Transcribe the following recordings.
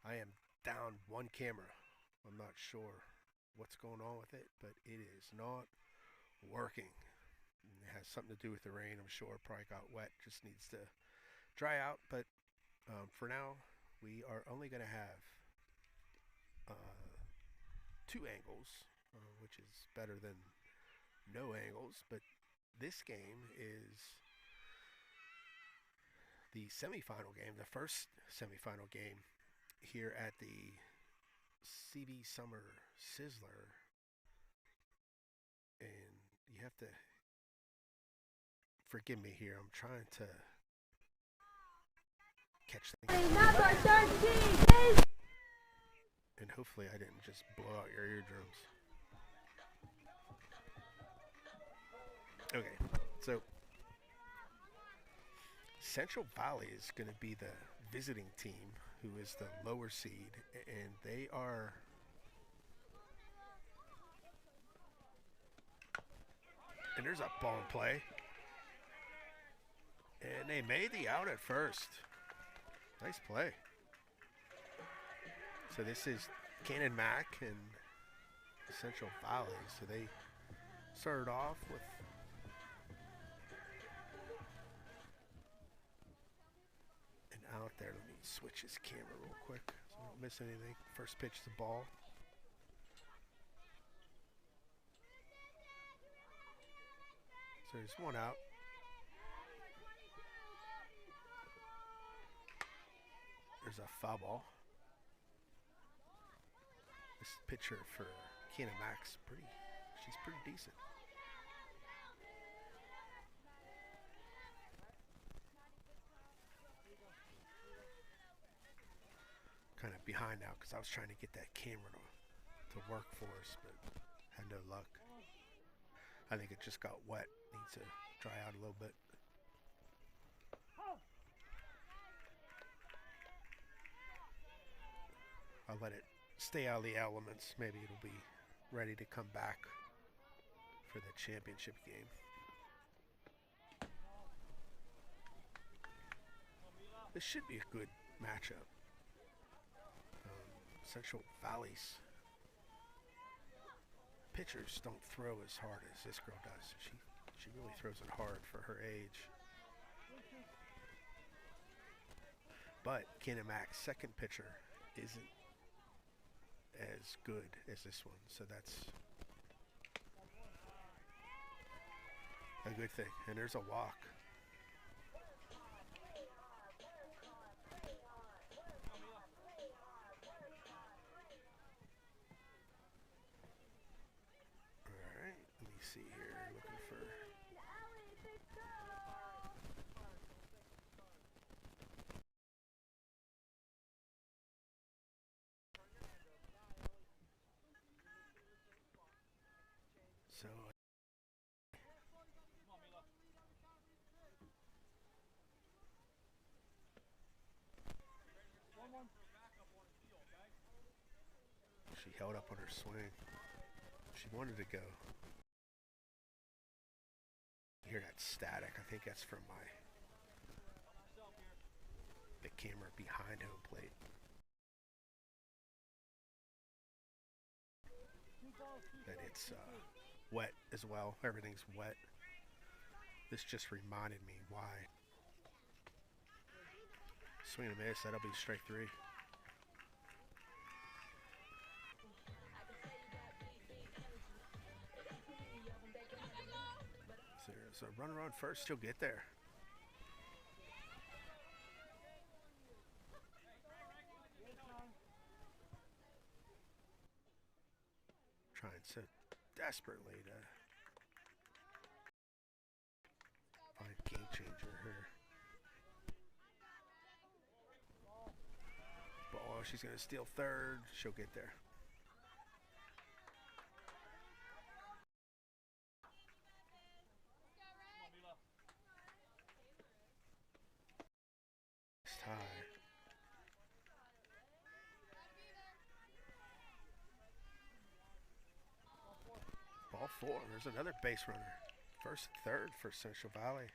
I am down one camera. I'm not sure what's going on with it, but it is not working. It has something to do with the rain, I'm sure. Probably got wet, just needs to dry out. But for now, we are only going to have uh, two angles, which is better than no angles. But this game is the semifinal game, the first semifinal game here at the CV Summer Sizzler, and you have to forgive me here. I'm trying to catch things, and hopefully I didn't just blow out your eardrums. Okay, so Central Valley is going to be the visiting team, who is the lower seed, and they are. And there's a ball in play. And they made the out at first. Nice play. So this is Canon-Mac and Central Valley. So they started off with an out there. Let me switch this camera real quick so I don't miss anything. First pitch the ball. So there's one out. There's a foul ball. This pitcher for Canon-Mac's she's pretty decent. Kind of behind now because I was trying to get that camera to work for us, but had no luck. I think it just got wet. Needs to dry out a little bit. I'll let it stay out of the elements. Maybe it'll be ready to come back for the championship game. This should be a good matchup. Central Valley's pitchers don't throw as hard as this girl does. She really throws it hard for her age. But Canon-Mac's second pitcher isn't as good as this one, so that's a good thing. And there's a walk. Alright, let me see here. Looking for so she held up on her swing. She wanted to go. You hear that static? I think that's from the camera behind home plate. That it's wet as well. Everything's wet. This just reminded me why. Swing and a miss. That'll be strike three. So runner on first, she'll get there. Trying so desperately to find game changer here. Ball, she's gonna steal third. She'll get there. Tie. Ball four. There's another base runner. First and third for Central Valley.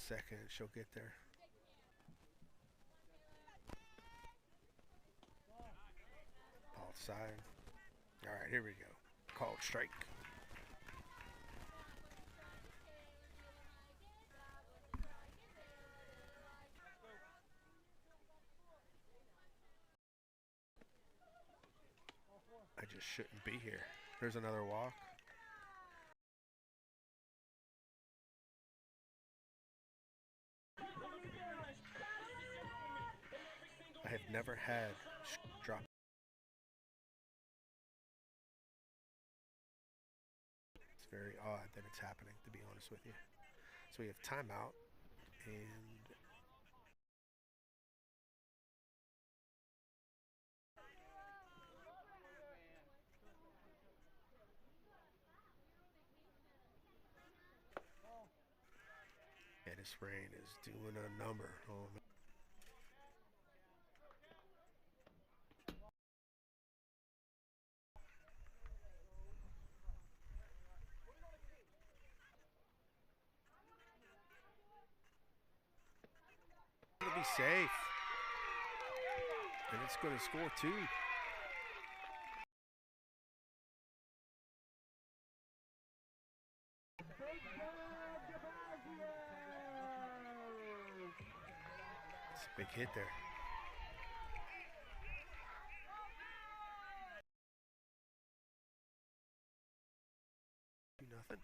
second she'll get there. Outside. All right, here we go. Called strike. I just shouldn't be here. There's another walk. I have never had drop. It's very odd that it's happening, to be honest with you. So we have timeout, and yeah, this rain is doing a number. Oh, man. It'll be safe, and it's going to score two. It's a big hit there. Nothing.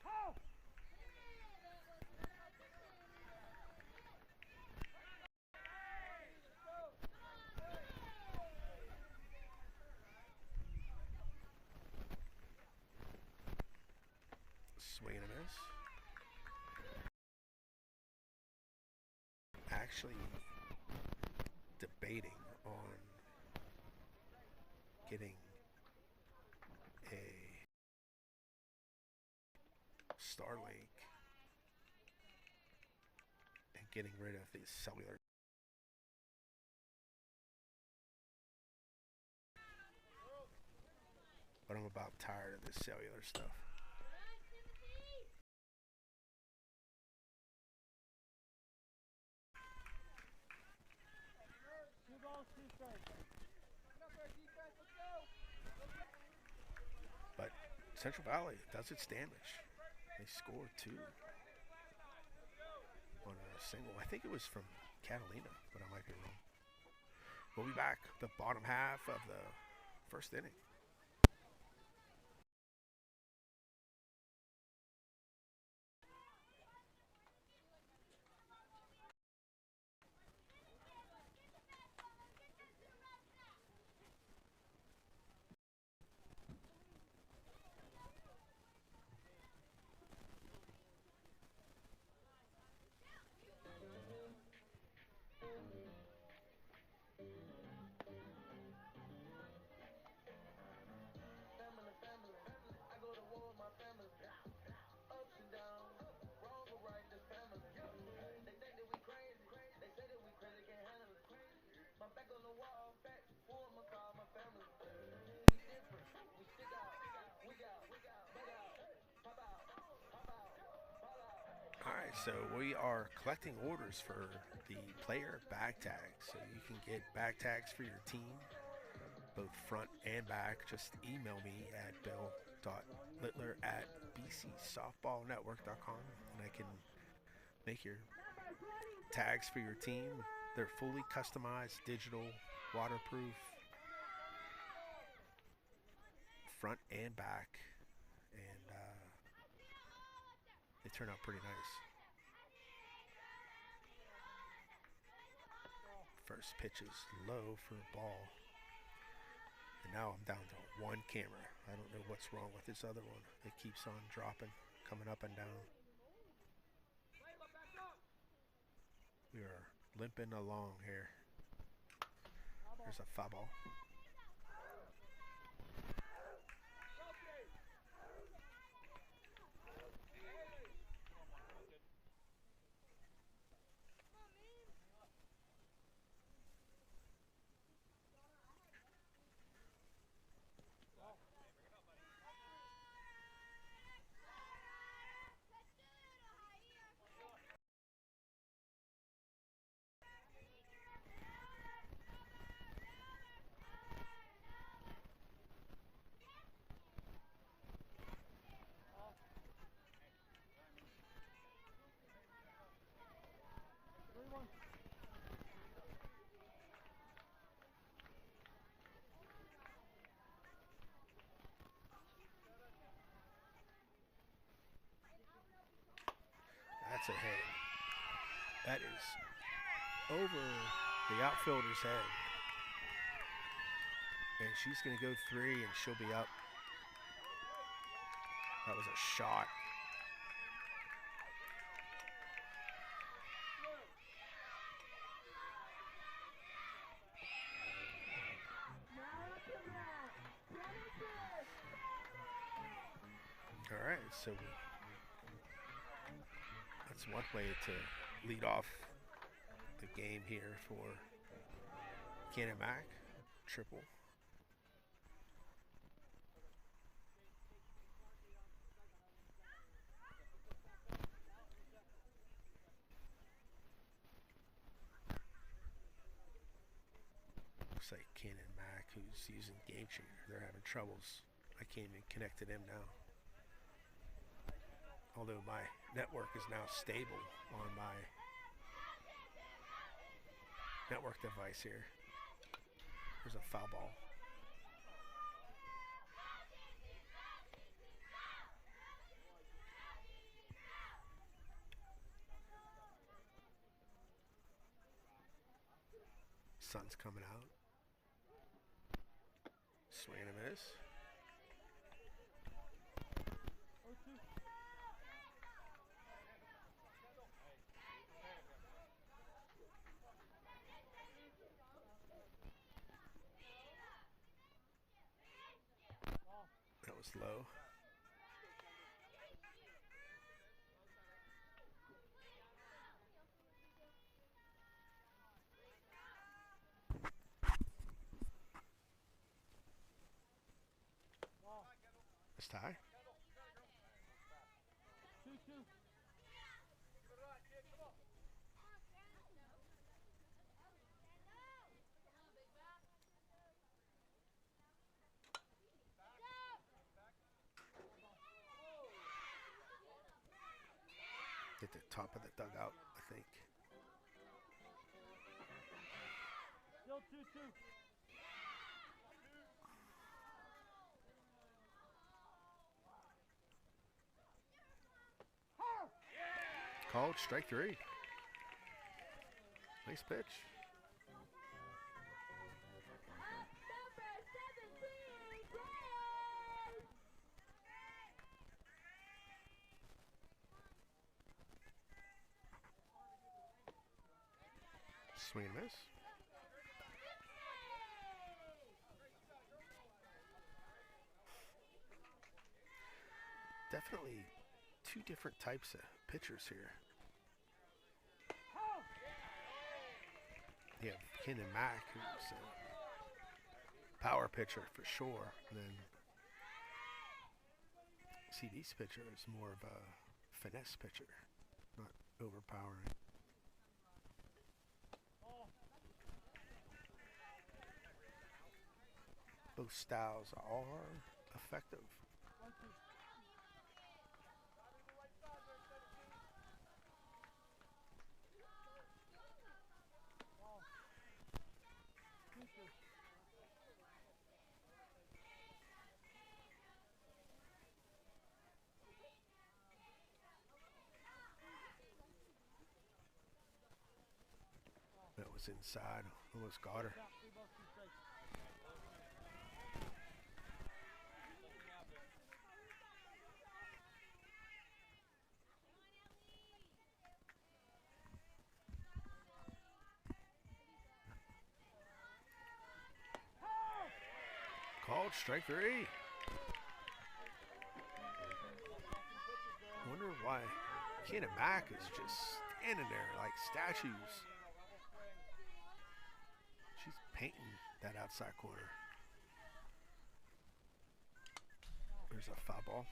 Swing and a miss. Actually debating on getting a Starlink and getting rid of these cellular. But I'm about tired of this cellular stuff. But Central Valley does its damage. They scored two on a single. I think it was from Catalina, but I might be wrong. We'll be back. The bottom half of the first inning. Alright, so we are collecting orders for the player bag tags. So you can get bag tags for your team, both front and back. Just email me at bill.littler@bcsoftballnetwork.com and I can make your tags for your team. They're fully customized, digital, waterproof, front and back, and they turn out pretty nice. First pitch is low for a ball. And now I'm down to one camera. I don't know what's wrong with this other one. It keeps on dropping, coming up and down. We are limping along here. There's a foul ball. That's a hit. That is over the outfielder's head. And she's going to go 3, and she'll be up. That was a shot. All right, so that's one way to lead off the game here for Canon-Mac. Triple. Looks like Canon-Mac, who's using Game Changer, they're having troubles. I can't even connect to them now. Although my network is now stable on my network device here. There's a foul ball. Sun's coming out. Swing and a miss. That was low. It's tie. At the top of the dugout, I think. Still 2-2. Called strike 3. Nice pitch. Swing and miss. Definitely two different types of pitchers here. You have Canon-Mac, who's a power pitcher for sure, and then CD's pitcher is more of a finesse pitcher, not overpowering. Both styles are effective. That was inside. Almost got her. Called strike 3. Wonder why Canon-Mac is just standing there like statues. She's painting that outside corner. There's a foul ball.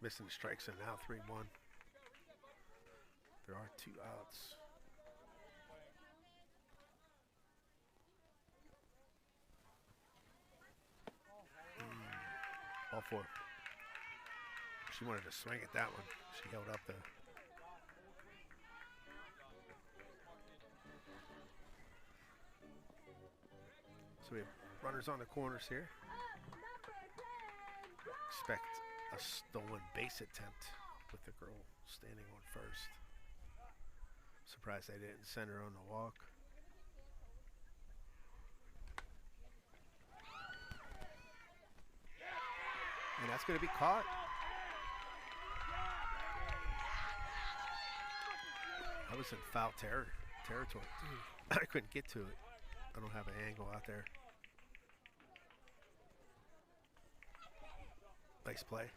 Missing strikes and now 3-1. There are 2 outs. Ball 4. She wanted to swing at that one. She held up the. So we have runners on the corners here. Expect a stolen base attempt with the girl standing on first. Surprised they didn't send her on the walk. And that's going to be caught. I was in foul territory. I couldn't get to it. I don't have an angle out there. Nice play.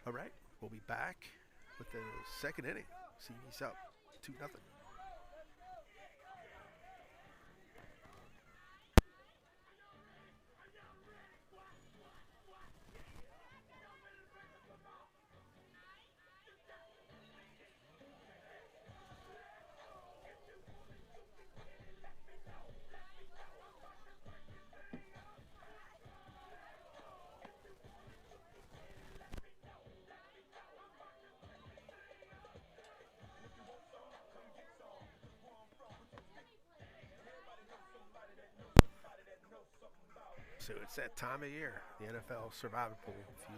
All right, we'll be back with the second inning. CB's up 2-0. So it's that time of year, the NFL Survivor Pool. If you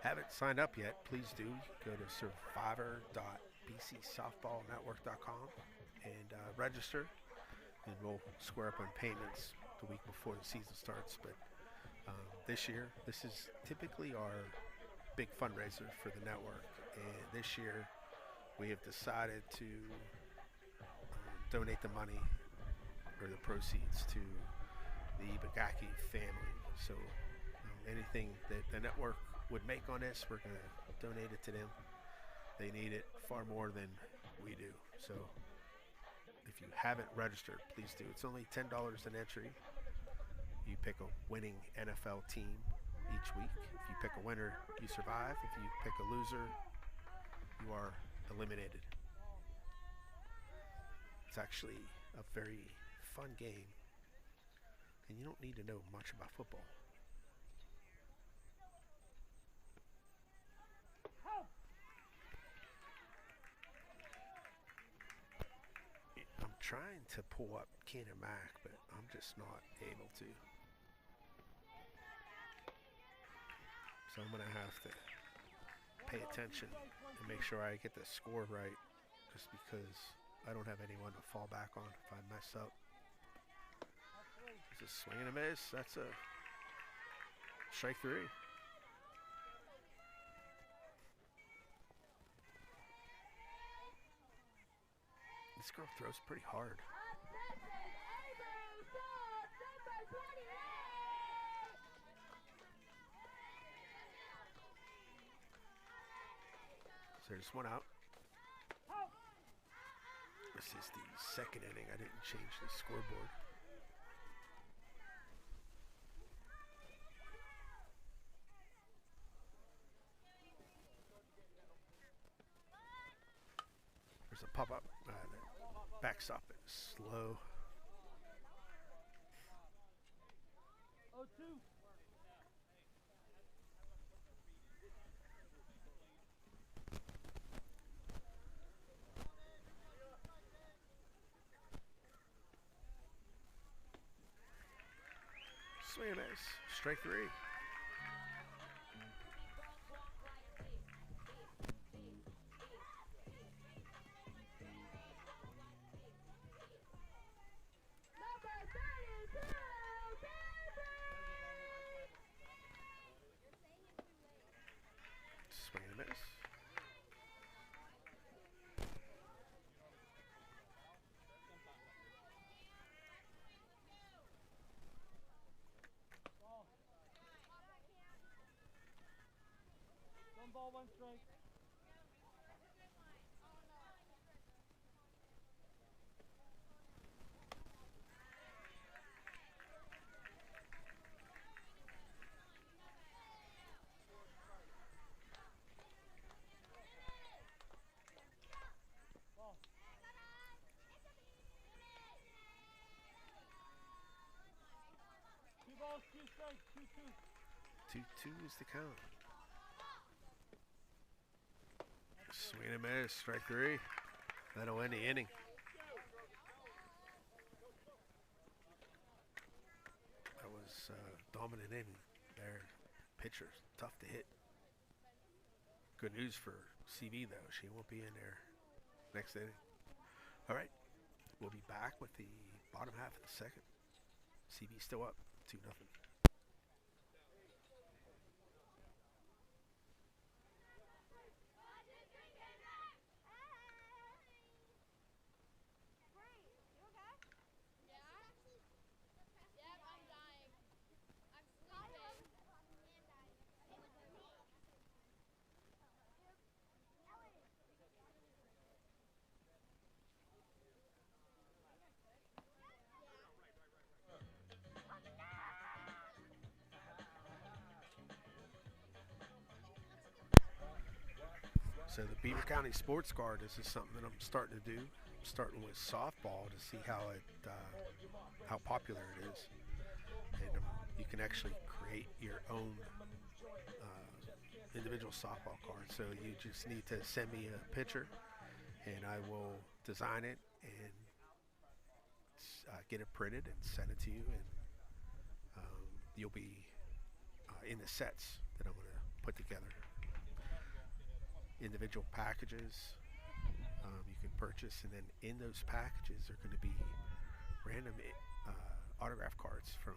haven't signed up yet, please do. Go to survivor.bcsoftballnetwork.com and register, and we'll square up on payments the week before the season starts. But this year, this is typically our big fundraiser for the network, and this year we have decided to donate the money or the proceeds to the Bagaki family. So anything that the network would make on this, we're going to donate it to them. They need it far more than we do. So if you haven't registered, please do. It's only $10 an entry. You pick a winning NFL team each week. If you pick a winner, you survive. If you pick a loser, you are eliminated. It's actually a very fun game, and you don't need to know much about football. I'm trying to pull up Canon-Mac, but I'm just not able to. So I'm going to have to pay attention and make sure I get the score right, just because I don't have anyone to fall back on if I mess up. It's a swing and a miss. That's a strike 3. This girl throws pretty hard. So there's one out. This is the second inning. I didn't change the scoreboard. There's a pop up. The backstop is slow. 0-2. Swing and miss. Strike 3. Swing and miss. One ball, one strike. 2-2 is the count. Swing and miss, strike 3. That'll end the inning. That was dominant inning there. Pitcher, tough to hit. Good news for CV though, she won't be in there next inning. All right, we'll be back with the bottom half of the second. CV still up 2-0. So the Beaver County Sports Card, this is something that I'm starting to do. I'm starting with softball to see how popular it is, and you can actually create your own individual softball card. So you just need to send me a picture, and I will design it and get it printed and send it to you, and you'll be in the sets that I'm going to put together. Individual packages you can purchase, and then in those packages are going to be random autograph cards from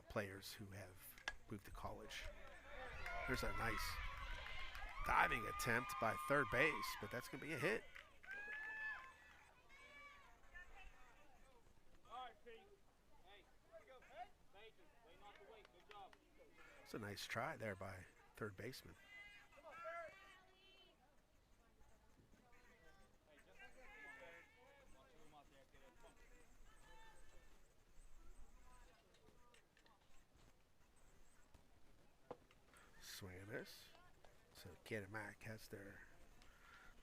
players who have moved to college. There's a nice diving attempt by third base, but that's going to be a hit. It's a nice try there by third baseman. Swing and miss. So Canon-Mac has their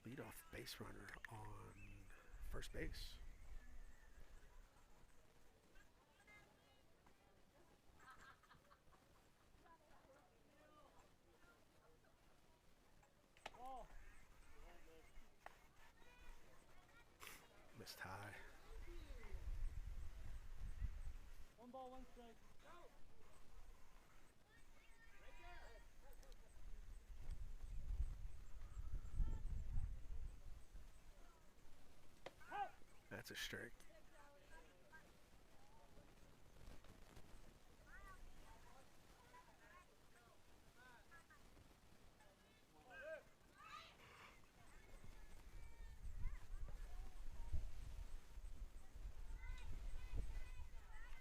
leadoff base runner on first base. Missed high. 1 ball, 1 strike. That's a strike.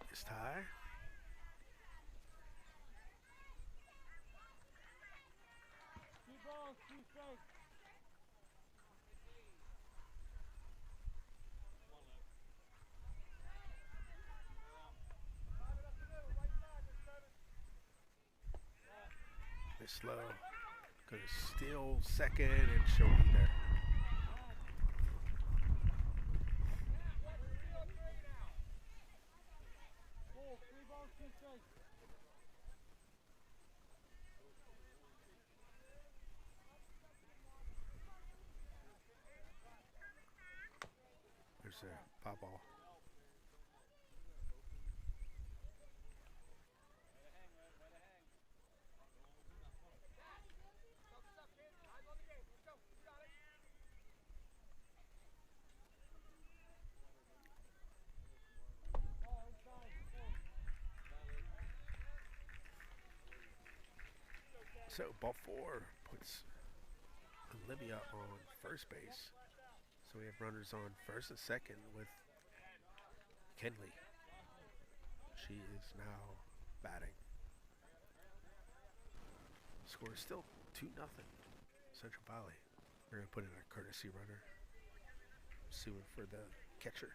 Missed high. 2 balls, 2 strikes. Miss low. Gonna steal second, and she'll be there. Ball, 3 balls, 2 strikes. There's a pop ball. Ball inside, 4. So ball 4 puts Olivia on first base. So we have runners on first and second with Kenley. She is now batting. Score is still 2-0 Central Valley. We're going to put in a courtesy runner. Suing for the catcher.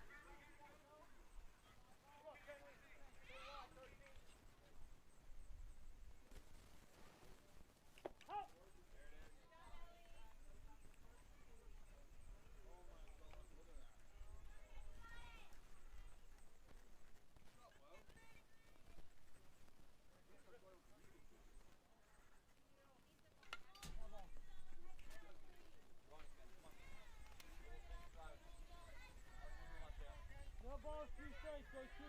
straight two.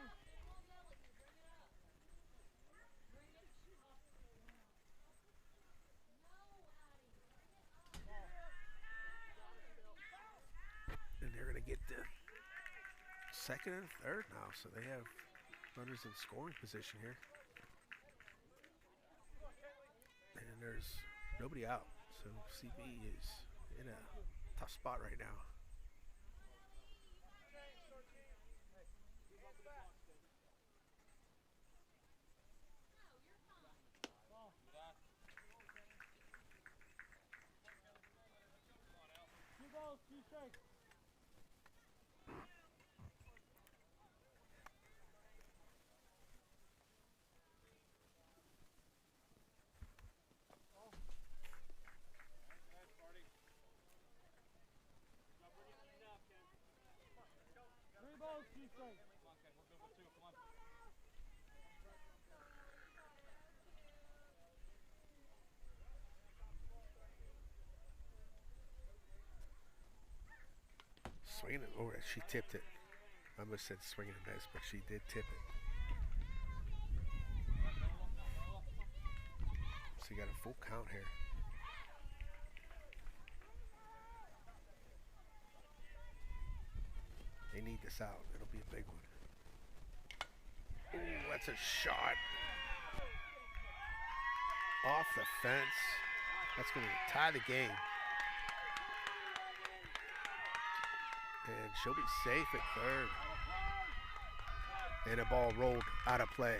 And they're going to get the second and third now, so they have runners in scoring position here. And there's nobody out, so CB is in a tough spot right now. Two balls, two strikes. Three balls, two strikes. Swinging it over, she tipped it. I almost said swing and a miss, but she did tip it. So you got a full count here. They need this out. It'll be a big one. Ooh, that's a shot. Off the fence. That's going to tie the game. And she'll be safe at third. And a ball rolled out of play.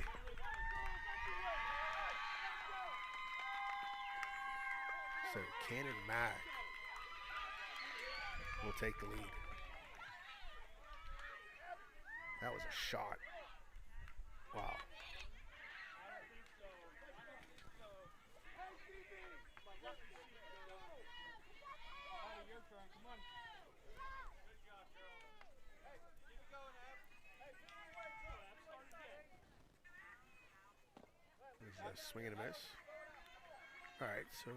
So Canon-Mac will take the lead. That was a shot. Wow. There's a swing and a miss. All right, so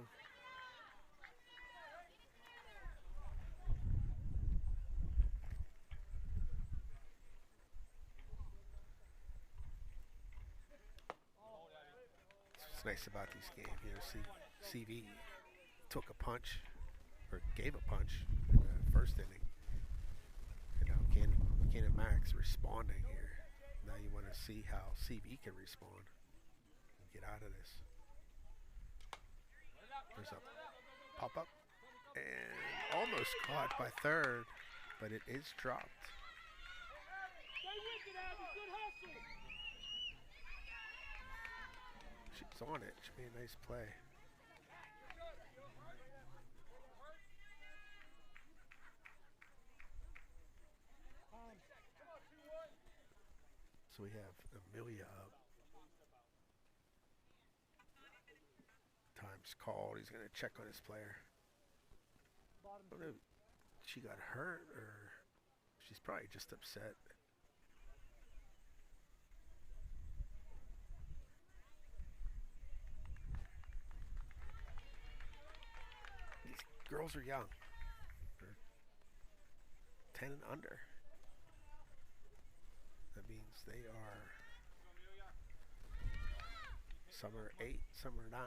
what's nice about these games, you know, CV took a punch, or gave a punch in the first inning. And now Canon-Mac's responding here. Now you want to see how CV can respond and get out of this. There's a pop-up and almost caught by third, but it is dropped. She's on it. Should be a nice play. So we have Amelia up. Time's called. He's going to check on his player. I don't know if she got hurt or she's probably just upset. These girls are young. They're 10 and under. That means they are, some are 8, some are 9.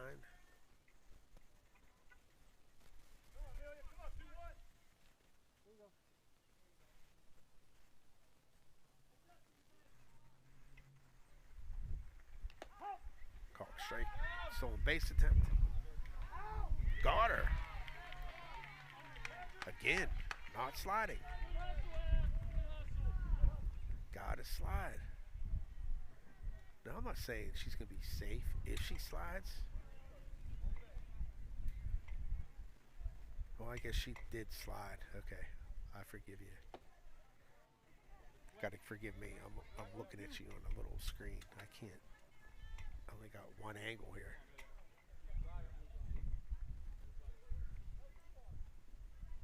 Called strike. Stolen base attempt. Got her. Again, not sliding. Gotta slide. Now, I'm not saying she's going to be safe if she slides. Well, I guess she did slide. Okay, I forgive you. Gotta forgive me. I'm looking at you on a little screen. I can't. I only got one angle here.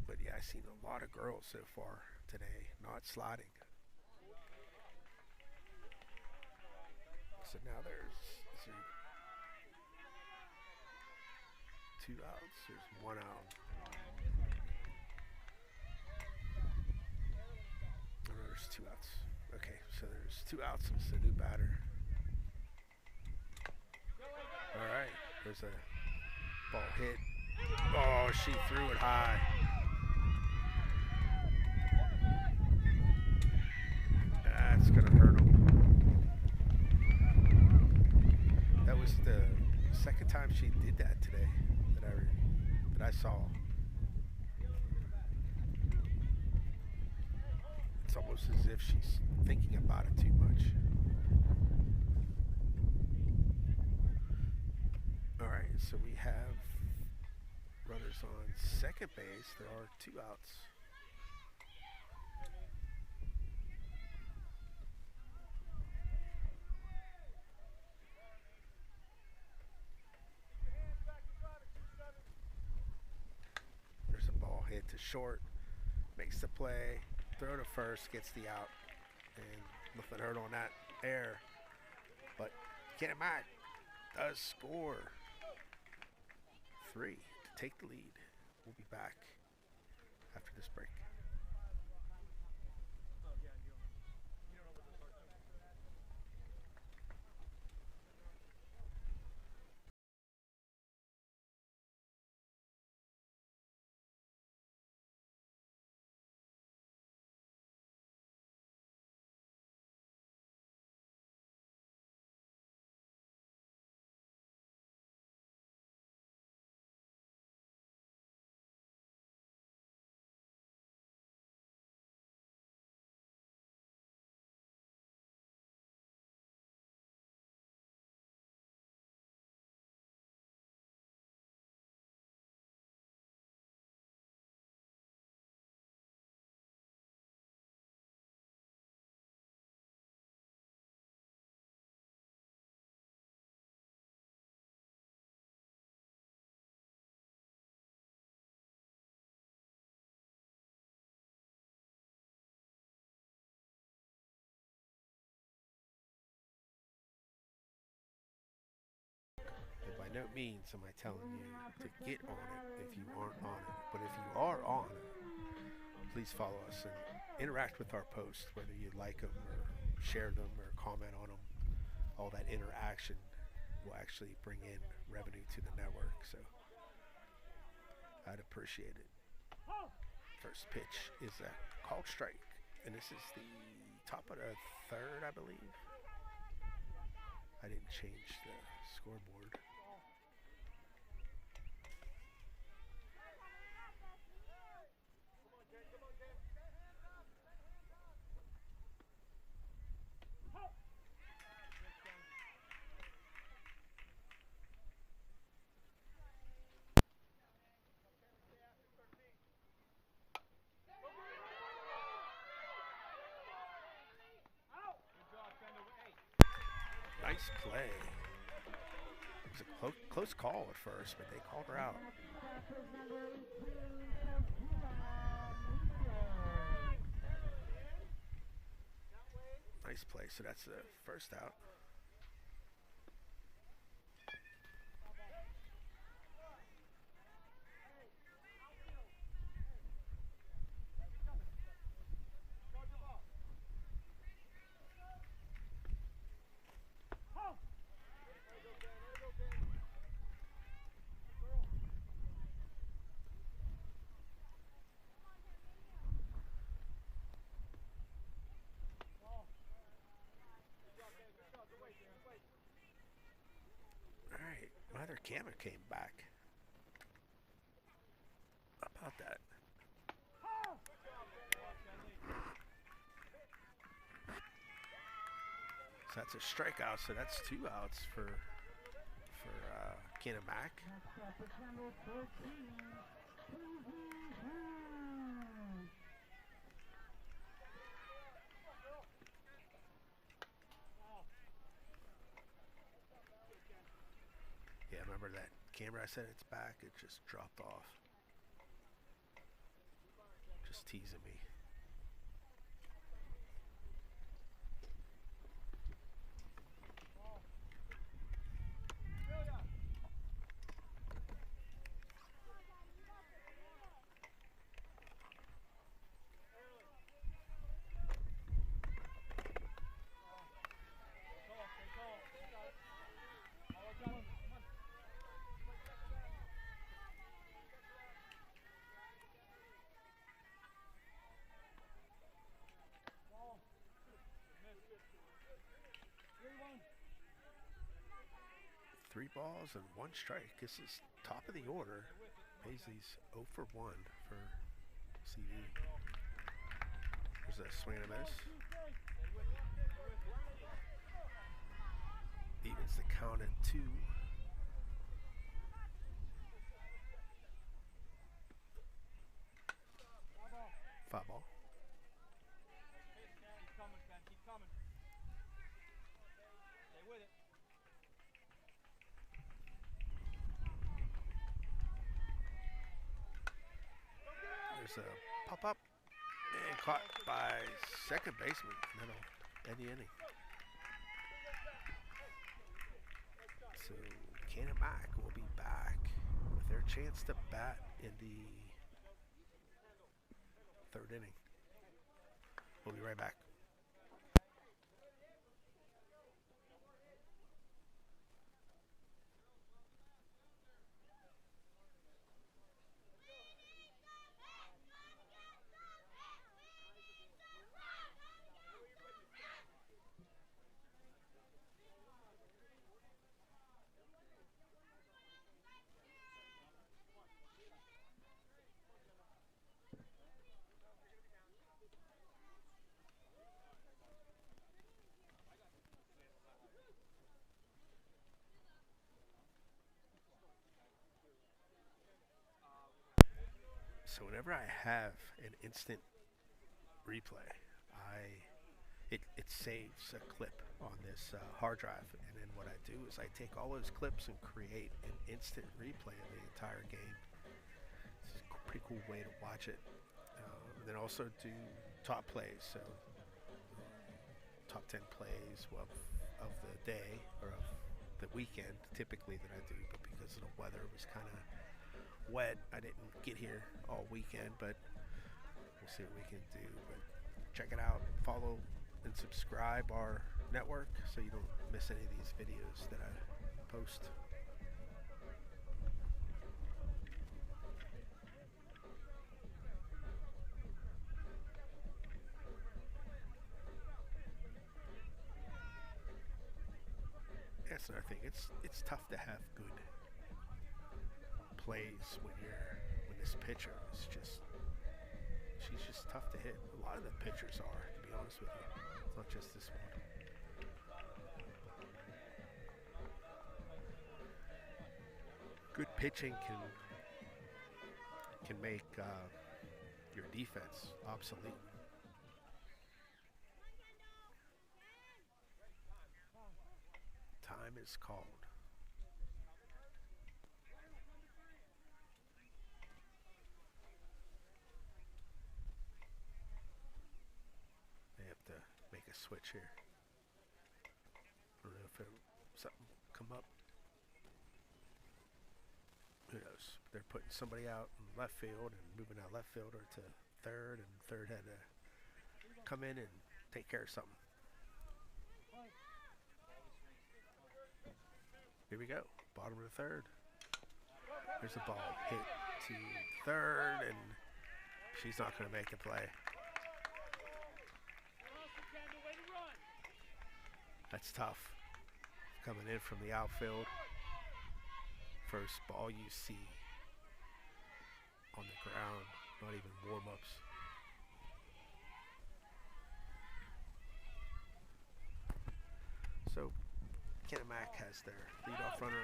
But yeah, I've seen a lot of girls so far today not sliding. So now there's 2 outs. There's 1 out. Oh, no, there's 2 outs. Okay, so there's 2 outs. It's a new batter. All right. There's a ball hit. Oh, she threw it high. That's going to hurt him. That was the second time she did that today that I saw. It's almost as if she's thinking about it too much. All right, so we have runners on second base. There are 2 outs. There's a ball hit to short. Makes the play. Throw to first. Gets the out. And nothing hurt on that air. But Canon-Mac does score 3 to take the lead. We'll be back after this break. And by no means am I telling you to get on it if you aren't on it. But if you are on it, please follow us and interact with our posts, whether you like them or share them or comment on them. All that interaction will actually bring in revenue to the network. So I'd appreciate it. First pitch is a called strike. And this is the top of the third, I believe. I didn't change the scoreboard. Nice play. It was a close call at first, but they called her out. Nice play. So that's the first out. Alright, Mother Camera came back. How about that? So that's a strikeout, so that's 2 outs for Canon-Mac. Yeah, remember that camera I said it's back? It just dropped off. Just teasing me. 3 balls and 1 strike. This is top of the order. Paisley's 0 for 1 for CV. There's a swing and a miss. Evens the count at 2. Foul ball. Keep coming, Ken. Keep coming. Stay with it. There's a pop up and caught by second baseman. That'll end the inning. So Canon-Mac will be back with their chance to bat in the 3rd inning. We'll be right back. So whenever I have an instant replay, it saves a clip on this hard drive, and then what I do is I take all those clips and create an instant replay of the entire game. It's a pretty cool way to watch it. And then also do top plays, so top 10 plays of the day or of the weekend typically that I do, but because of the weather it was kind of wet, I didn't get here all weekend, but we'll see what we can do. But check it out, follow and subscribe our network so you don't miss any of these videos that I post. That's another thing. It's tough to have good plays when this pitcher is she's just tough to hit. A lot of the pitchers are, to be honest with you. It's not just this one. Good pitching can make your defense obsolete. Time is called. They have to make a switch here. I don't know if something come up. Who knows? They're putting somebody out in left field and moving that left fielder to third, and third had to come in and take care of something. Here we go. Bottom of the 3rd. There's a ball hit to third, and she's not going to make the play. That's tough. Coming in from the outfield. First ball you see on the ground, not even warm-ups. So Canon-Mac has their leadoff runner.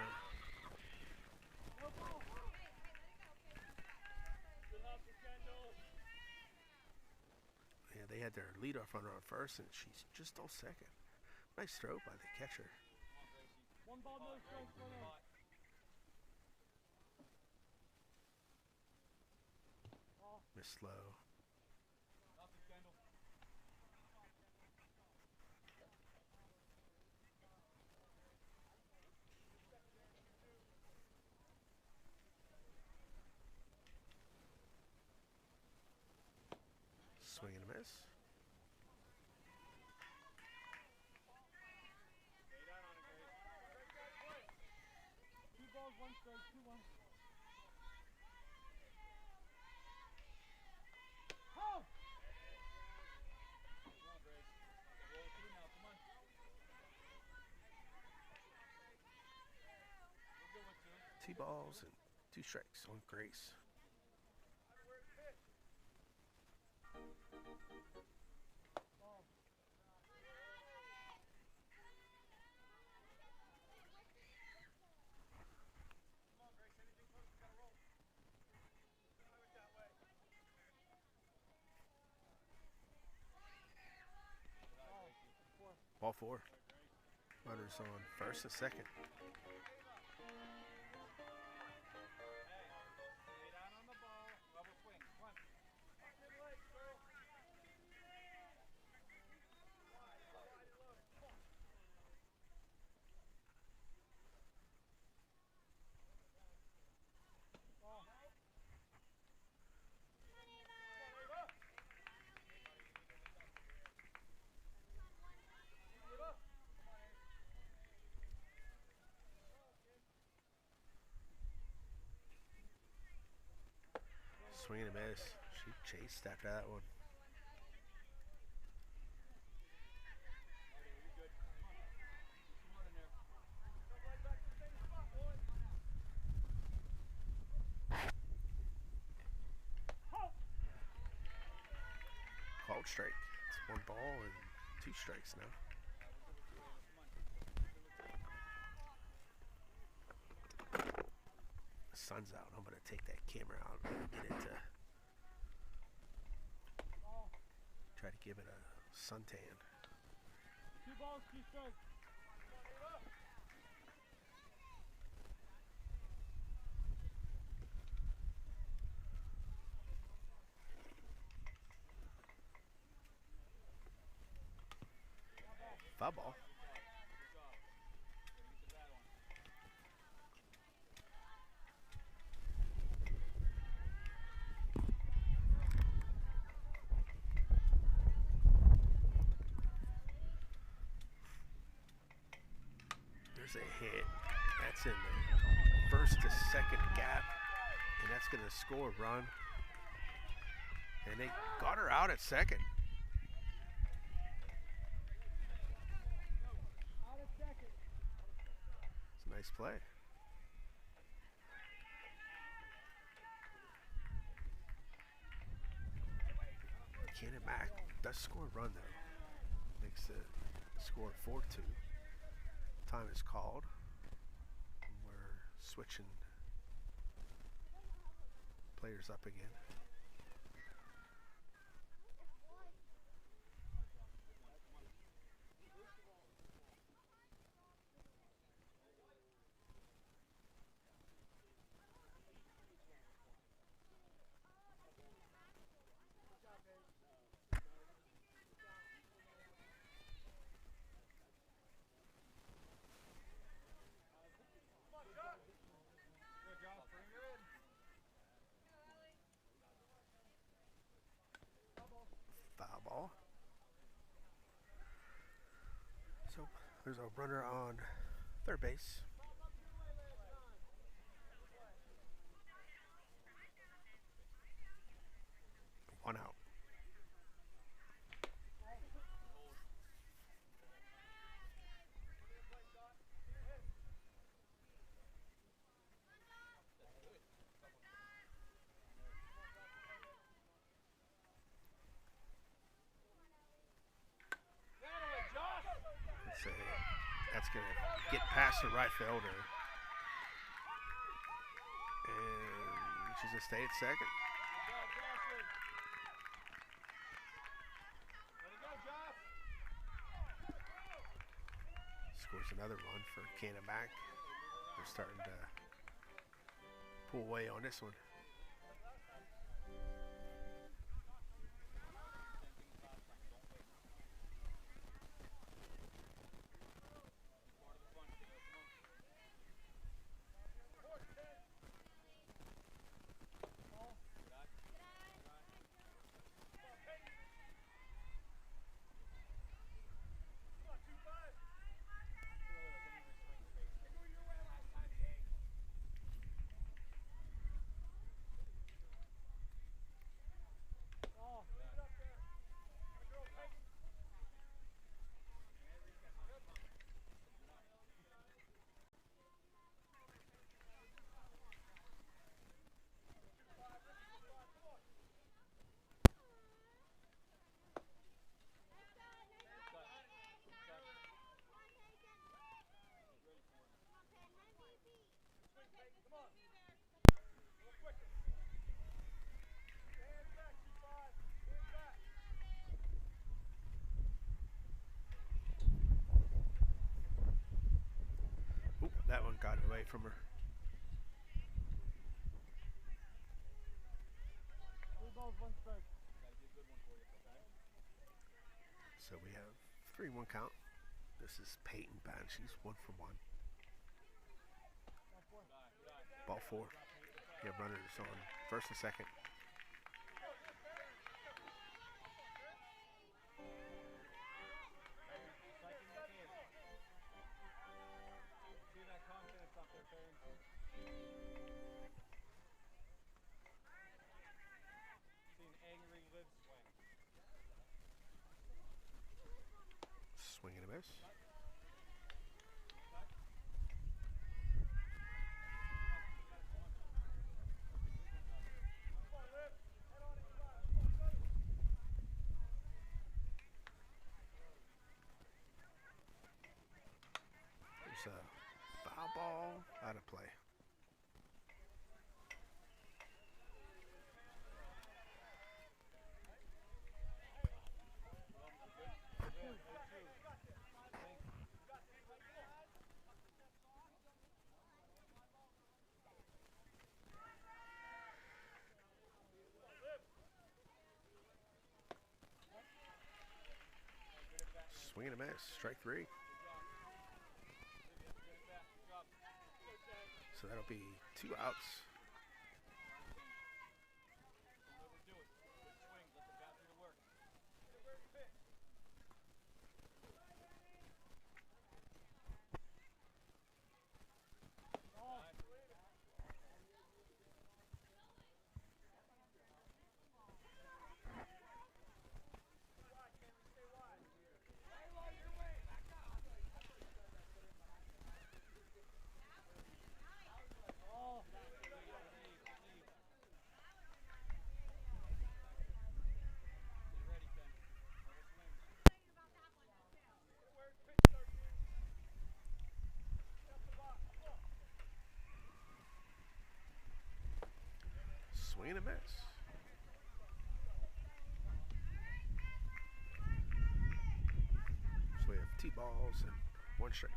Yeah, they had their leadoff runner on first, and she's just on second. Nice throw by the catcher. One ball, no strikes, runner. Miss slow. Swing and a miss. Two balls, one strike, 2-1. 2 balls and 2 strikes on Grace. Ball 4. Runners on first and second. Swing and a miss. She chased after that one. Called strike. It's 1 ball and 2 strikes now. The sun's out. I'm going to take that camera out and get it to try to give it a suntan. 2 balls, 2 strikes. Foul ball. There's a hit. That's in the first to second gap, and that's going to score a run. And they got her out at second. It's a nice play. Canon-Mac does score a run though. Makes the score 4-2. Time is called. We're switching players up again. Foul ball. So there's a runner on third base. One out. That's going to get past the right fielder. And she's going to stay at second. Scores another run for Canon-Mac. They're starting to pull away on this one. away from her. 3 balls, 1 strike. So we have 3-1 count. This is Peyton Banshees, 1 for 1. Ball 4. We have runners on first and second. Swing and a miss. There's a foul ball out of play. Swing and a miss. Strike 3. So that'll be 2 outs. Swing and a miss. So we have 2 balls and 1 strike.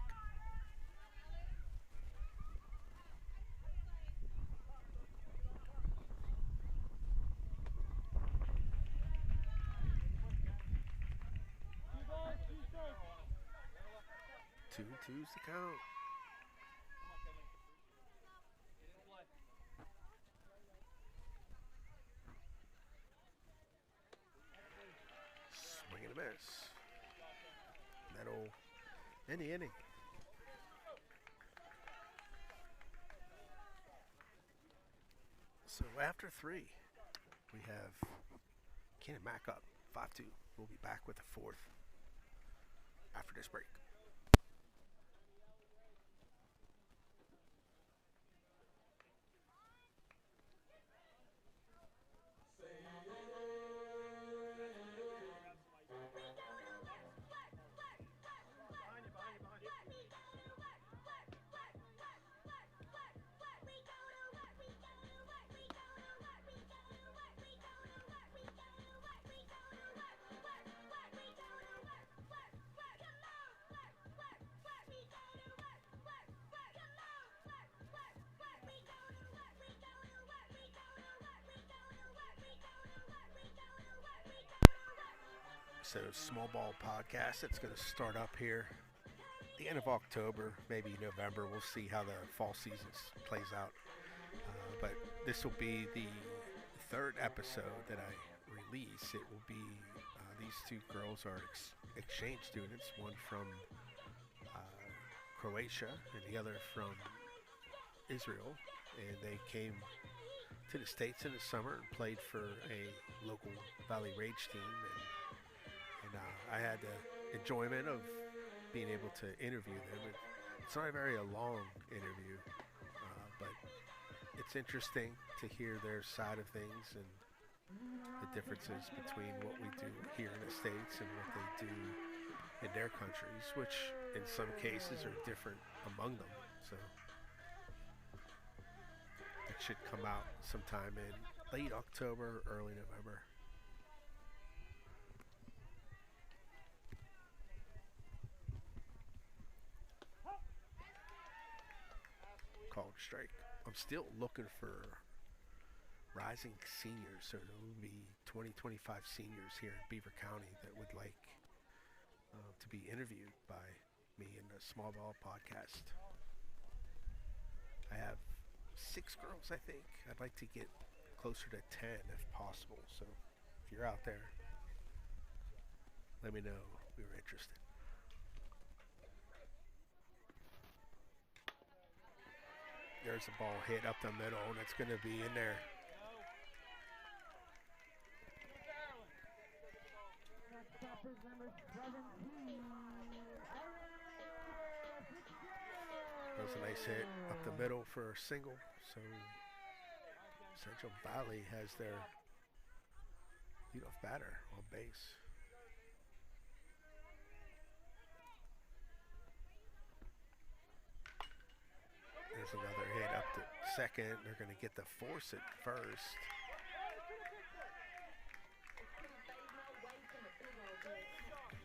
Two and two's the count. Swing and a miss. That'll end the inning. So after 3, we have Canon-Mac up 5-2. We'll be back with the 4th after this break. So small ball podcast, it's going to start up here the end of October, maybe November. We'll see how the fall season plays out. But this will be the 3rd episode that I release. It will be these 2 girls are exchange students, one from Croatia and the other from Israel, and they came to the States in the summer and played for a local Valley Rage team, and I had the enjoyment of being able to interview them. It's not a very long interview, but it's interesting to hear their side of things and the differences between what we do here in the States and what they do in their countries, which in some cases are different among them. So it should come out sometime in late October, early November. strike. I'm still looking for rising seniors, so there will be 20, 25 seniors here in Beaver County that would like to be interviewed by me in the Small Ball podcast. I have 6 girls, I think. I'd like to get closer to 10 if possible. So if you're out there, let me know if you're interested. There's a ball hit up the middle, and it's going to be in there. That was a nice hit up the middle for a single. So Central Valley has their leadoff batter on base. There's another hit up to second. They're going to get the force at first.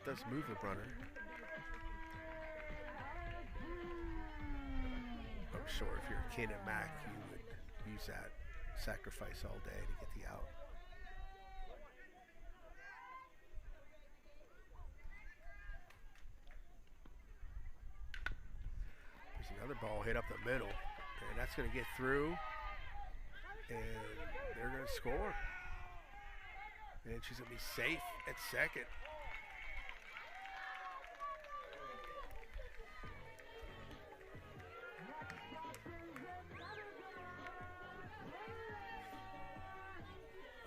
Does move the runner. I'm sure if you're a Canon-Mac, you would use that sacrifice all day to get the out. There's another ball hit up the middle, and that's going to get through, and they're going to score. And she's going to be safe at second.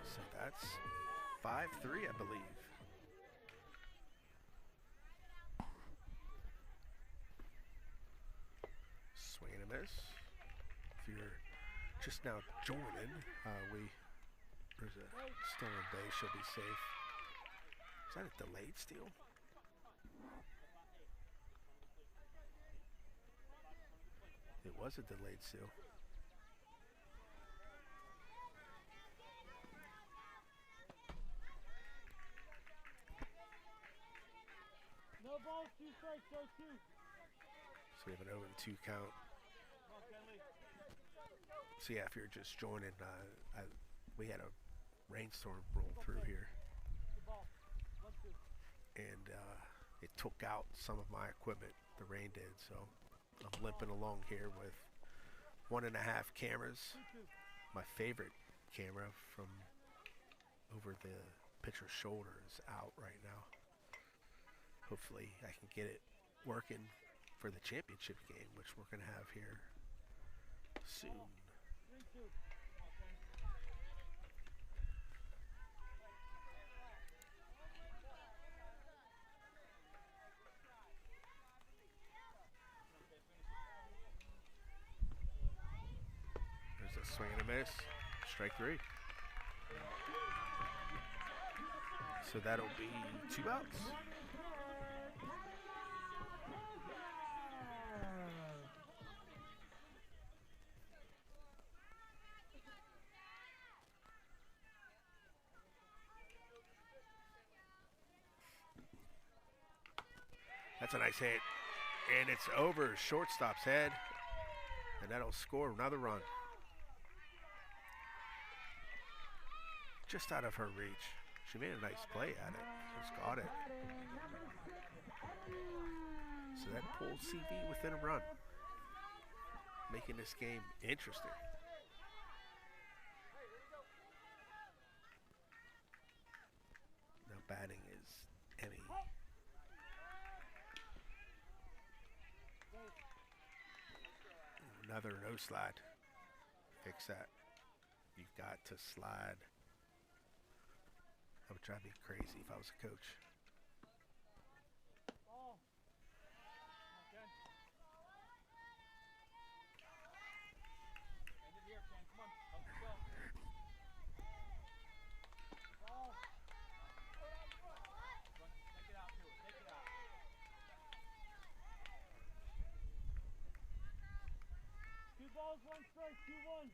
So that's 5-3, I believe. Swing and a miss. If you're just now joining, there's a stolen base. She'll be safe. Is that a delayed steal? It was a delayed steal. No balls, 2 strikes, go 2. So we have an 0-2 count. So yeah, if you're just joining, we had a rainstorm roll through here, and it took out some of my equipment. The rain did, so I'm limping along here with 1.5 cameras. My favorite camera from over the pitcher's shoulder is out right now. Hopefully I can get it working for the championship game, which we're going to have here soon. There's a swing and a miss. Strike 3. So that'll be 2 outs. That's a nice hit. And it's over shortstop's head. And that'll score another run. Just out of her reach. She made a nice play at it. Just got it. So that pulls CV within a run, making this game interesting. Now batting is Emmy. Another no slide. Fix that. You've got to slide. That would drive me crazy if I was a coach. Balls, 1 strike, 2-1.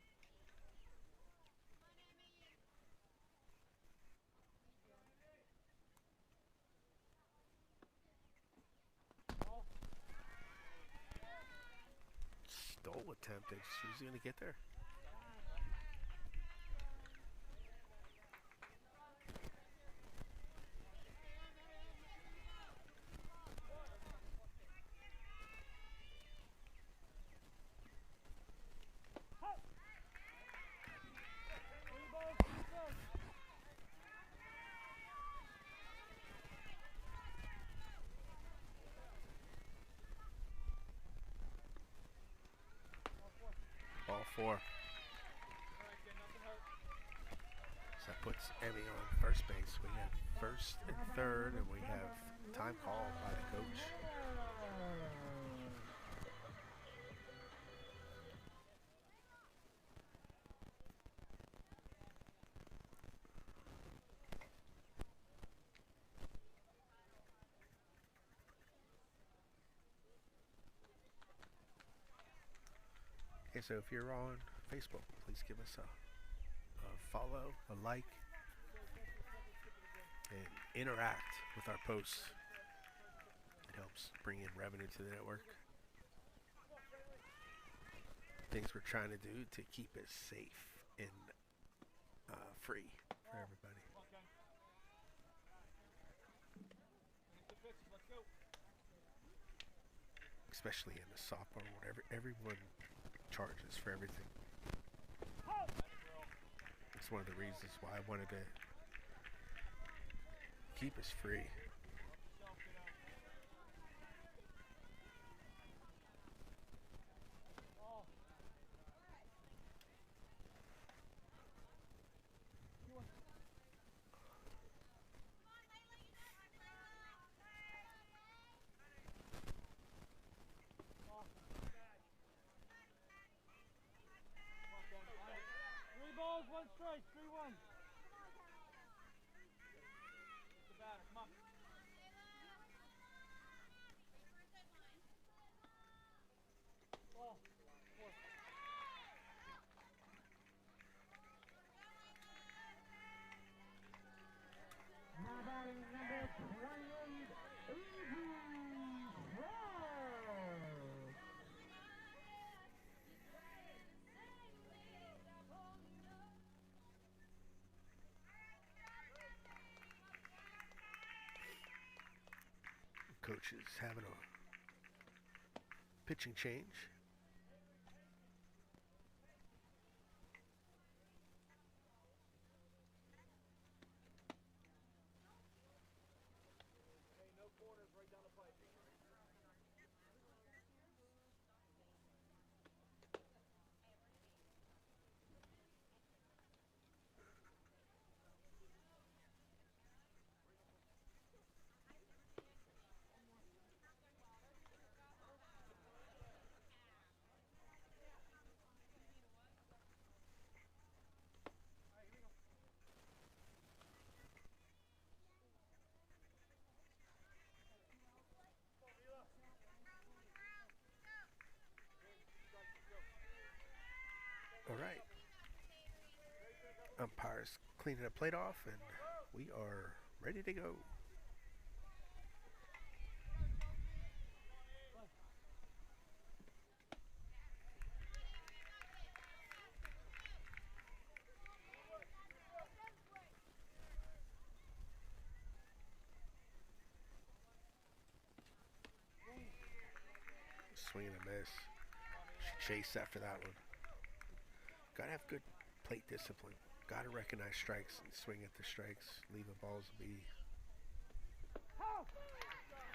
attempt, it's usually going to get there. Three balls, two strikes. All four. So that puts Emmy on first base. We have first and third, and we have time call by the coach. Okay, so if you're on Facebook, please give us a follow, a like, and interact with our posts. It helps bring in revenue to the network. Things we're trying to do to keep it safe and free for everybody. Especially in the softball, whatever everyone charges for everything. It's one of the reasons why I wanted to keep us free. Three balls, one strike, 3-1. The batter, come on. Ball, four. Now batting number 28, Easy Coach is having a pitching change. All right. Umpires cleaning the plate off, and we are ready to go. Swing and a miss. Chase after that one. Gotta have good plate discipline. Gotta recognize strikes and swing at the strikes. Leave the balls be.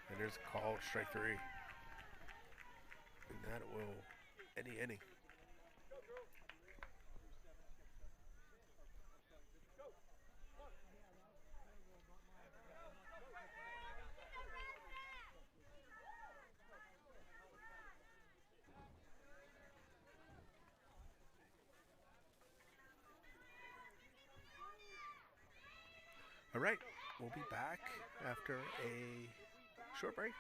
And there's a call, strike three. And that will end the inning. All right, we'll be back after a short break.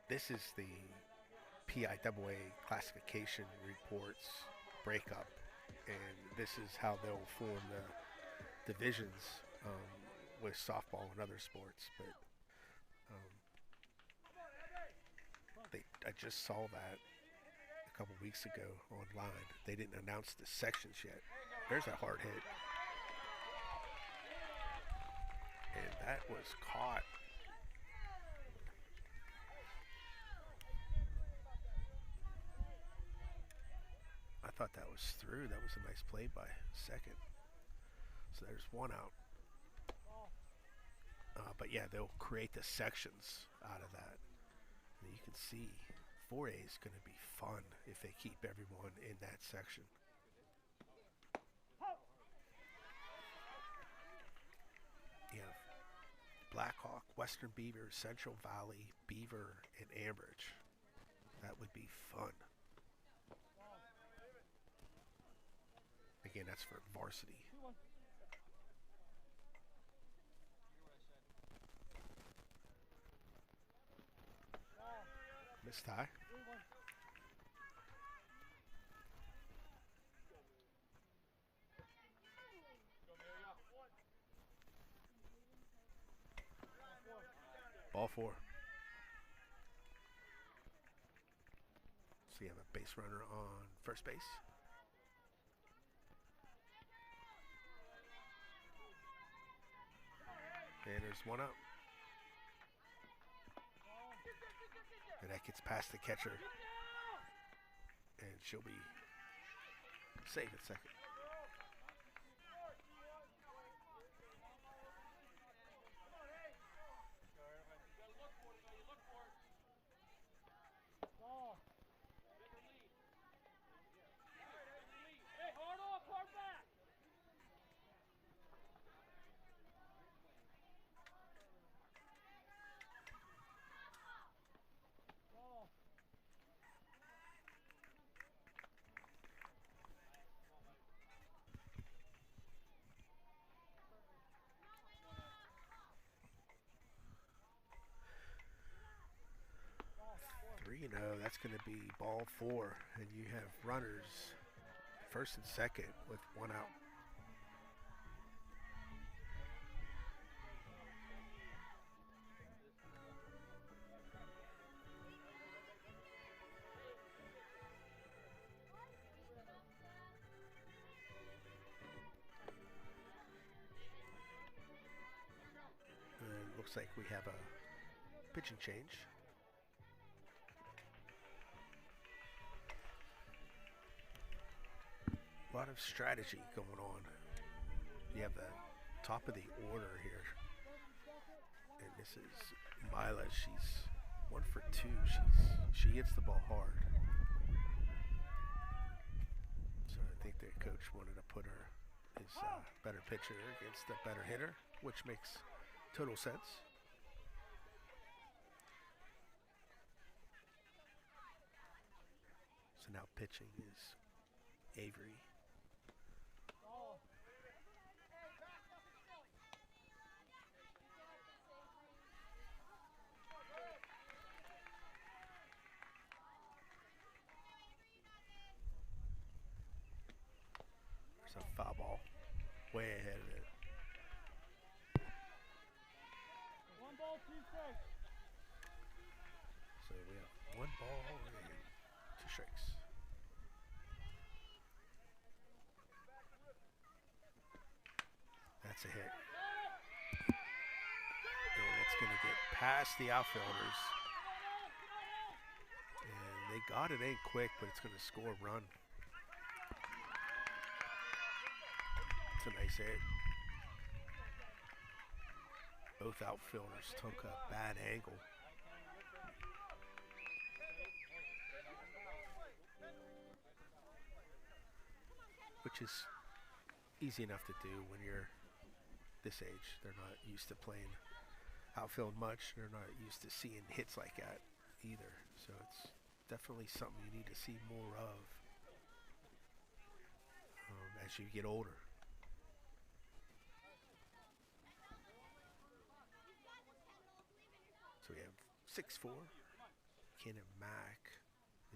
This is the PIAA classification reports breakup, and this is how they'll form the divisions with softball and other sports. But um, I just saw that a couple weeks ago online. They didn't announce the sections yet. There's a hard hit, and that was caught. I thought that was through. That was a nice play by second. So there's one out. But yeah, they'll create the sections out of that. And you can see 4A is going to be fun if they keep everyone in that section. You have Blackhawk, Western Beaver, Central Valley, Beaver, and Ambridge. That would be fun. Again, that's for varsity. Missed high. Ball four. So you have a base runner on first base. And there's one out. And that gets past the catcher. And she'll be safe at second. That's going to be ball four, and you have runners first and second with one out. And it looks like we have a pitching change. A lot of strategy going on. You have the top of the order here. And this is Mila. She's 1 for 2. She hits the ball hard. So I think the coach wanted to put his better pitcher against the better hitter, which makes total sense. So now pitching is Avery. There's a foul ball way ahead of it. 1 ball, 2 strikes. So we have 1 ball and 2 strikes. That's a hit. And it's going to get past the outfielders. And they got it in quick, but it's going to score a run. It's a nice hit. Both outfielders took a bad angle. Which is easy enough to do when you're this age. They're not used to playing outfield much. They're not used to seeing hits like that either. So it's definitely something you need to see more of as you get older. So we have 6-4. Canon-Mac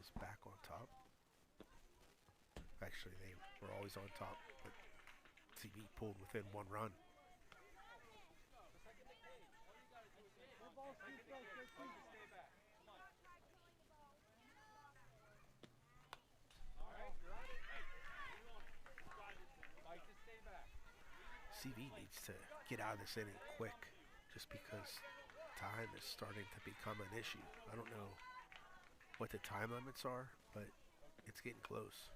is back on top. Actually, they were always on top, but CB pulled within 1 run. One ball, 2 strikes, 13. CV needs to get out of this inning quick just because time is starting to become an issue. I don't know what the time limits are, but it's getting close.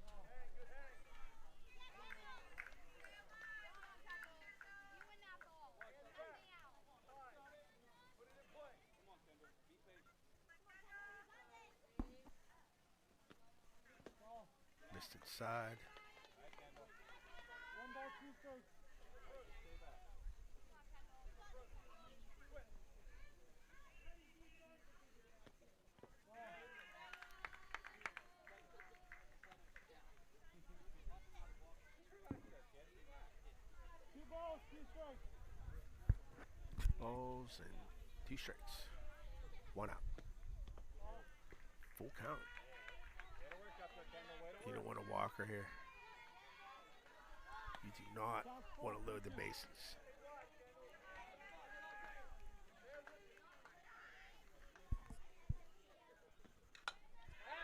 Missed inside. 1 ball, 2 strikes. Two balls, 2 strikes. Balls and 2 strikes. 1 out. Full count. You don't want a walker here. You do not want to load the bases.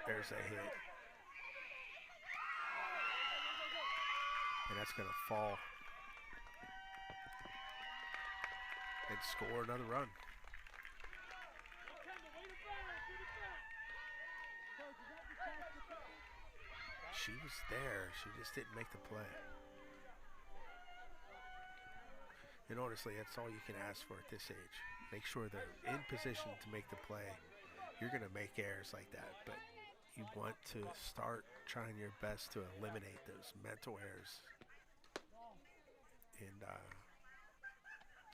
There's a hit. And that's going to fall. And score another run. She was there. She just didn't make the play. And honestly, that's all you can ask for at this age. Make sure they're in position to make the play. You're going to make errors like that, but you want to start trying your best to eliminate those mental errors. And,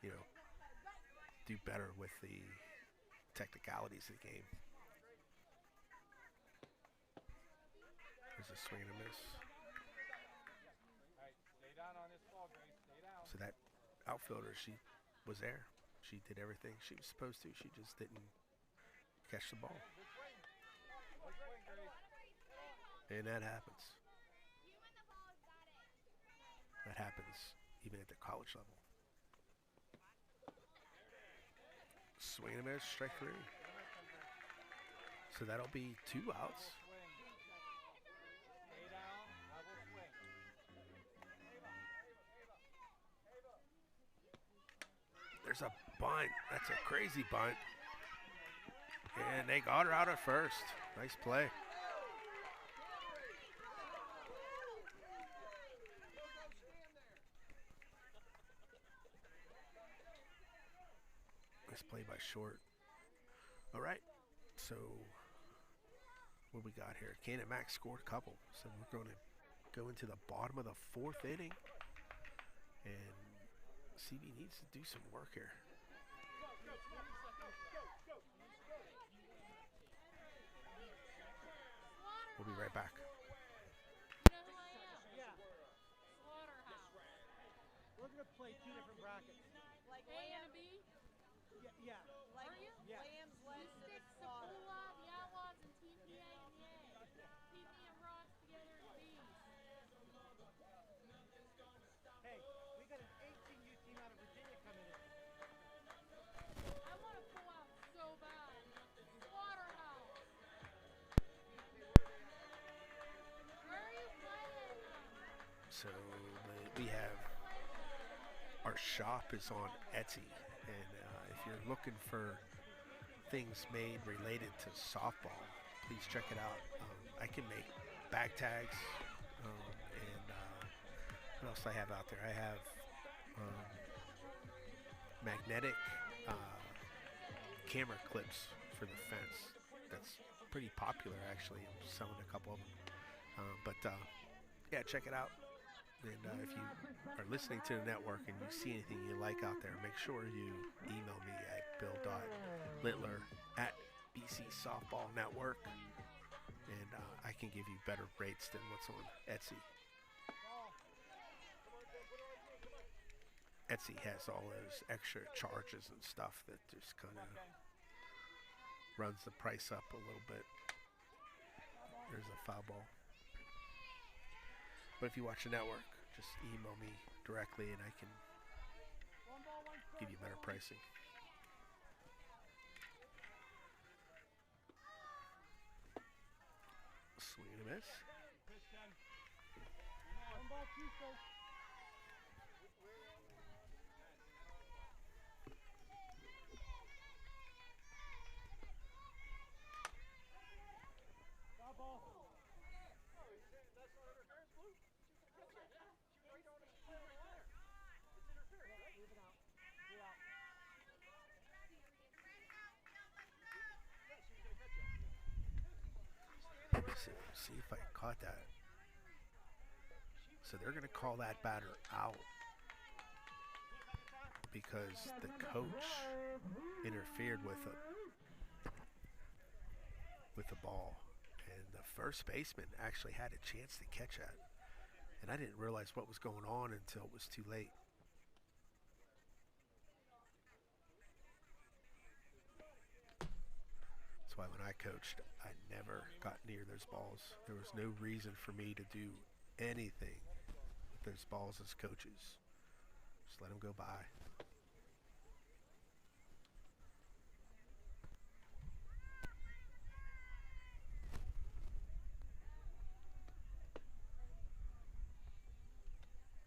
you know, do better with the technicalities of the game. There's a swing and a miss. So that outfielder, she was there. She did everything she was supposed to. She just didn't catch the ball. And that happens. That happens even at the college level. Swing and a miss, strike 3. So that'll be 2 outs. There's a bunt. That's a crazy bunt. And they got her out at first. Nice play. Nice play by Short. All right. So what we got here? Canon-Mac scored a couple. So we're going to go into the bottom of the 4th inning. And CV needs to do some work here. We'll be right back. You know who I am? Yeah. Slaughterhouse. We're going to play 2 different brackets. Like A and a B? Yeah. Like Are you? Yeah. lambs led You to the stick slaughter. Sabula, the Outlaws, and Team PA and the A. Team me and Ross together as B's. Hey, we got an 18U team out of Virginia coming in. I want to pull out so bad. Slaughterhouse. Where are you playing? So we have our shop is on Etsy, and if you're looking for things made related to softball, please check it out. I can make bag tags, and what else I have out there? I have magnetic camera clips for the fence. That's pretty popular, actually. I'm selling a couple of them, but yeah, check it out. And if you are listening to the network and you see anything you like out there, make sure you email me at bill.littler@BC Softball Network, and I can give you better rates than what's on Etsy. Etsy has all those extra charges and stuff that just kind of runs the price up a little bit. There's a foul ball. But if you watch the network, just email me directly and I can give you better pricing. Swing and a miss. One ball, two, folks. Foul ball. See if I caught that. So they're going to call that batter out because the coach interfered with the ball, and the first baseman actually had a chance to catch that, and I didn't realize what was going on until it was too late. That's why when I coached, I never got near those balls. There was no reason for me to do anything with those balls as coaches. Just let them go by.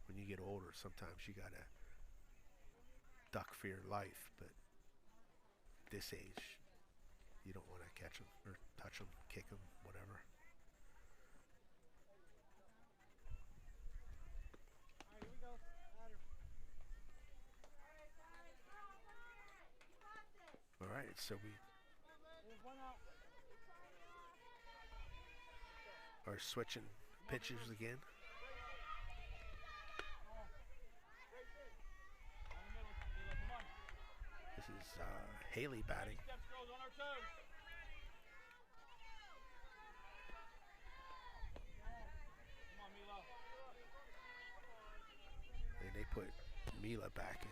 When you get older, sometimes you gotta duck for your life, but this age, you don't want to catch them or touch them, kick them, whatever. All right, here we go. Ladder. All right, so we There's one out. are switching pitchers again. This is Haley batting. And they put Mila back in.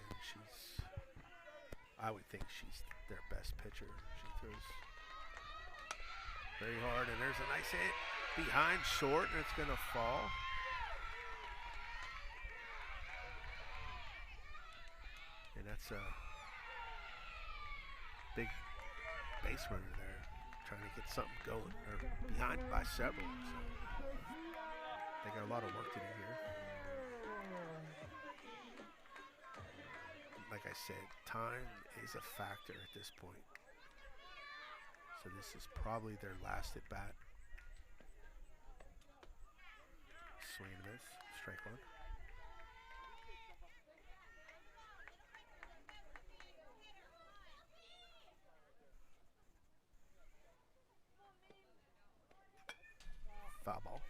I would think she's their best pitcher. She throws very hard, and there's a nice hit behind short, and it's going to fall. And that's a big base runner there, trying to get something going. They're behind by several, so they got a lot of work to do here. Like I said, time is a factor at this point. So this is probably their last at bat. Swing and a miss, strike one. Foul ball.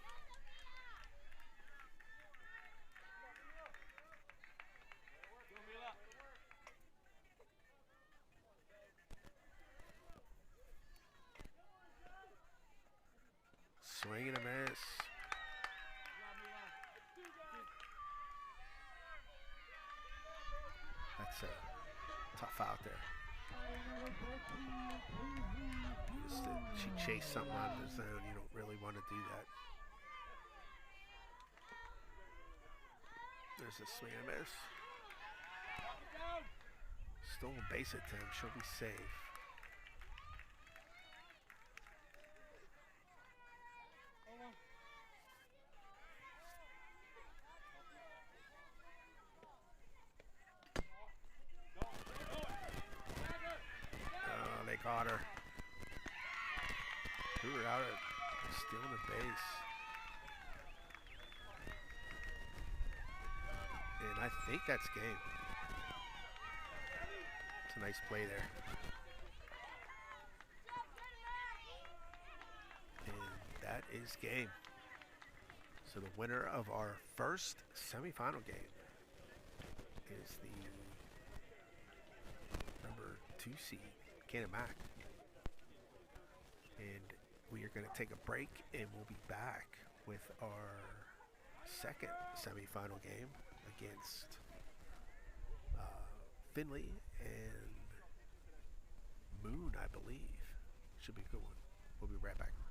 Swing and a miss. That's a tough out there. She chased something out of the zone. You don't really want to do that. There's a swing and a miss. Stolen base attempt. She'll be safe. They caught her. Threw her out at stealing the base. And I think that's game. It's a nice play there. And that is game. So the winner of our first semifinal game is the number 2 seed, Canon-Mac. And we are going to take a break, and we'll be back with our second semifinal game against Finley and Moon, I believe. Should be a good one. We'll be right back.